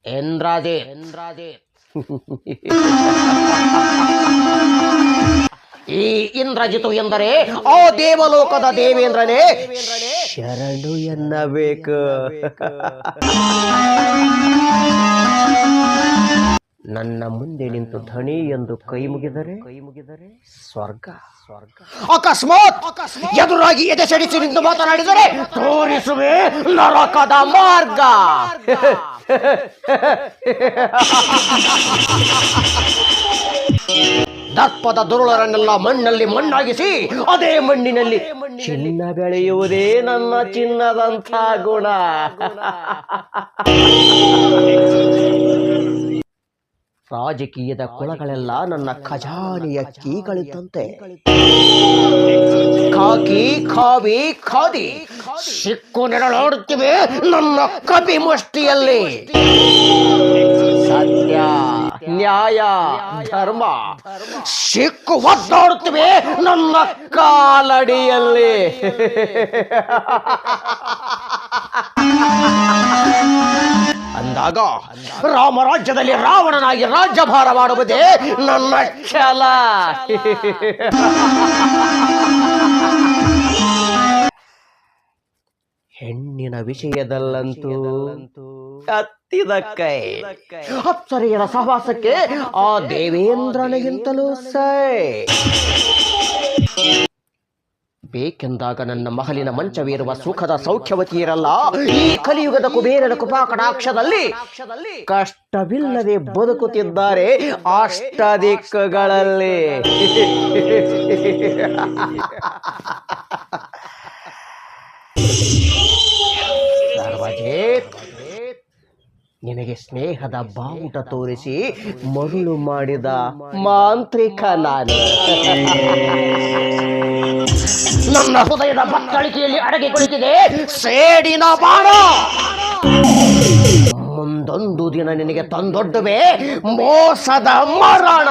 ಎಂದ್ರಾದೆ ಈ ಇಂದ್ರಜಿತು ಎಂದರೆ ಆ ದೇವಲೋಕದ ದೇವೇಂದ್ರನೇ ಶರಣು ಎನ್ನಬೇಕು. ನನ್ನ ಮುಂದೆ ನಿಂತು ಧಣಿ ಎಂದು ಕೈ ಮುಗಿದರೆ ಸ್ವರ್ಗ. ಅಕಸ್ಮಾತ್ ಎದುರಾಗಿ ಎದೆ ಸಡಿಸಿ ನಿಂತು ಮಾತನಾಡಿದರೆ ತೋರಿಸುವೆ ನರಕದ ಮಾರ್ಗ. ದರ್ಪದ ದುರುಳರನ್ನೆಲ್ಲ ಮಣ್ಣಲ್ಲಿ ಮಣ್ಣಾಗಿಸಿ ಅದೇ ಮಣ್ಣಿನಲ್ಲಿ ಚಿನ್ನ ಬೆಳೆಯುವುದೇ ನನ್ನ ಚಿನ್ನದಂಥ ಗುಣ. ರಾಜಕೀಯದ ಕುಳಗಳೆಲ್ಲ ನನ್ನ ಖಜಾನೆಯ ಕೀಗಳಿದ್ದಂತೆ. ಖಾಕಿ ಖಾವಿ ಖಾದಿ ಸಿಕ್ಕು ನೆರಳಾಡುತ್ತಿವೆ ನನ್ನ ಕಪಿ ಮುಷ್ಟಿಯಲ್ಲಿ. ಸತ್ಯ ನ್ಯಾಯ ಧರ್ಮ ಸಿಕ್ಕು ಒದ್ದಾಡುತ್ತಿವೆ ನನ್ನ ಕಾಲಡಿಯಲ್ಲಿ. ಅಂದಾಗ ರಾಮರಾಜ್ಯದಲ್ಲಿ ರಾವಣನಾಗಿ ರಾಜ್ಯಭಾರ ಮಾಡುವುದೇ ನನ್ನ ಛಲ. ಹೆಣ್ಣಿನ ವಿಷಯದಲ್ಲಂತೂ ಕತ್ತಿದ ಕೈ. ಅಪ್ಸರೆಯರ ಸಹವಾಸಕ್ಕೆ ಆ ದೇವೇಂದ್ರನಿಗಿಂತಲೂ ಬೇಕೆಂದಾಗ ನನ್ನ ಮಹಲಿನ ಮಂಚವೇರುವ ಸುಖದ ಸೌಖ್ಯವತಿಯರಲ್ಲ ಈ ಕಲಿಯುಗದ ಕುಬೇರನ ಕೃಪಾಕಟಾಕ್ಷದಲ್ಲಿ ಕಷ್ಟವಿಲ್ಲದೆ ಬದುಕುತ್ತಿದ್ದಾರೆ ಅಷ್ಟದಿಕ್ಕುಗಳಲ್ಲಿ. ನಿನಗೆ ಸ್ನೇಹದ ಬಾವುಟ ತೋರಿಸಿ ಮರುಳು ಮಾಡಿದ ಮಾಂತ್ರಿಕ ನಾನು. ನನ್ನ ಹೃದಯದ ಬತ್ತಳಿಕೆಯಲ್ಲಿ ಅಡಗಿ ಕುಳಿತಿದೆ ಸೇಡಿನ ಬಾಣ. ಮುಂದೊಂದು ದಿನ ನಿನಗೆ ತಂದೊಡ್ಡುವೆ ಮೋಸದ ಮರಣ.